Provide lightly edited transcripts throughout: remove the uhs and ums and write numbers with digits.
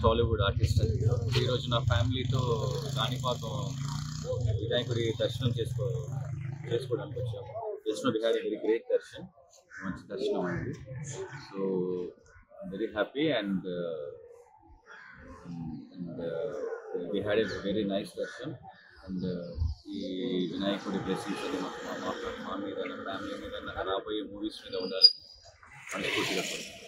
Tollywood artist అని. ఈరోజు నా ఫ్యామిలీతో కాణిపాకం వినాయకుడి దర్శనం చేసుకోవడానికి వచ్చాము. దర్శనం we had a very great darshan, మంచి దర్శనం అండి. సో I'm very happy and we had a very nice darshan. And ఈ వినాయకుడి బ్లెస్సింగ్స్ అది మా మీద, నా ఫ్యామిలీ మీద, నాకు రాబోయే మూవీస్ మీద ఉండాలని మనస్ఫూర్తిగా కోరుకుంటున్నాను.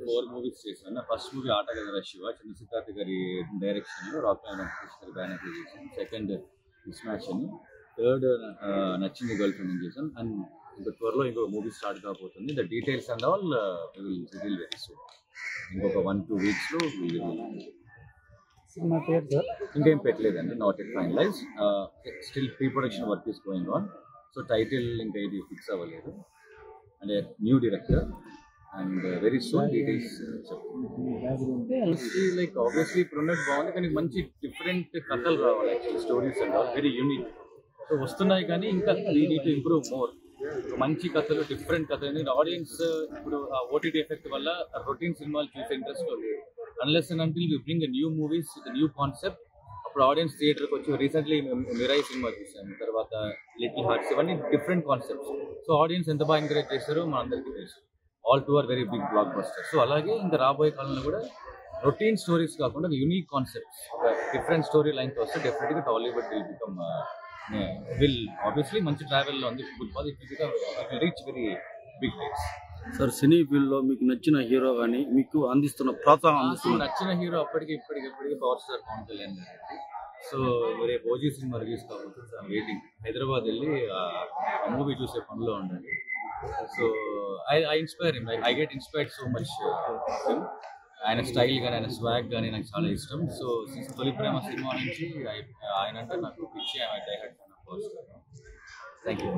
4 మూవీస్ చేశాను. నా ఫస్ట్ మూవీ ఆటగల శివ, చంద్రశేఖర్ గారి డైరెక్షన్లో, రాక్ వెంకటేష్ గారి బ్యానర్ చేశాను. సెకండ్ మిస్ మ్యాచ్ అని, థర్డ్ నచ్చింది గర్ల్ ఫ్రెండ్ అని చేశాను. అండ్ ఇంకా త్వరలో ఇంకో మూవీ స్టార్ట్ కాబోతుంది. The details and all will reveal very soon. ఇంకొక 1-2 వీక్స్లో సినిమా పేరు సార్ ఇంకేం పెట్టలేదండి, not at finalize. Still pre production work is going on. So title ఇంకా ఇది ఫిక్స్ అవ్వలేదు. And new director and very soon details చెప్తాను. లైక్ ఆబ్వియస్లీ ప్రొడక్ట్ బాగుంది, కానీ మంచి డిఫరెంట్ కథలు రావాలి. Actually stories and all very unique. So వస్తున్నాయి, కానీ ఇంకా we need to improve more. మంచి కథలు, డిఫరెంట్ కథలు. ఆడియన్స్ ఇప్పుడు ఆ ఓటీటీ ఎఫెక్ట్ వల్ల రొటీన్ సినిమాలు చూసే ఇంట్రెస్ట్ లేదు. Unless and until we bring new movies with new concept, అప్పుడు ఆడియన్స్ థియేటర్కి వచ్చి. రీసెంట్లీ మిరాయి సినిమా చూసాము, తర్వాత లిటిల్ హార్ట్స్, ఇవన్నీ డిఫరెంట్ కాన్సెప్ట్స్. సో ఆడియన్స్ ఎంత బాగా ఎంకరేజ్ చేస్తారో మనందరికీ తెలుసు. All 2 are very big blockbusters. So అలాగే ఇంకా రాబోయే కాలంలో కూడా రొటీన్ స్టోరీస్ కాకుండా యూనిక్ కాన్సెప్ట్స్, ఒక డిఫరెంట్ స్టోరీ లైన్తో వస్తే డెఫినెట్గా టాలీవుడ్ విల్ బికమ్ ఆబ్వియస్లీ మంచి ట్రావెల్లో ఉంది. It will reach very big heights. Sir, cine ఫీల్డ్లో మీకు నచ్చిన హీరో కానీ మీకు అందిస్తున్న ప్రోత్సాహం నచ్చిన హీరో ఇప్పటికీ పవర్ స్టార్ పవన్ కళ్యాణ్ గారు. సో రేపు ఓజీ సినిమా రిలీజ్ కాబోతుంది. So waiting. హైదరాబాద్ వెళ్ళి ఆ మూవీ చూసే పనిలో ఉండాలి. So I inspire him. I get inspired so much. ఆయన స్టైల్ కానీ, ఆయన స్వాగ్ కానీ నాకు చాలా ఇష్టం. సో తొలి ప్రేమ సినిమా నుంచి ఆయన అంటే నాకు పిచ్చి. I die hard fan of power star. Thank you.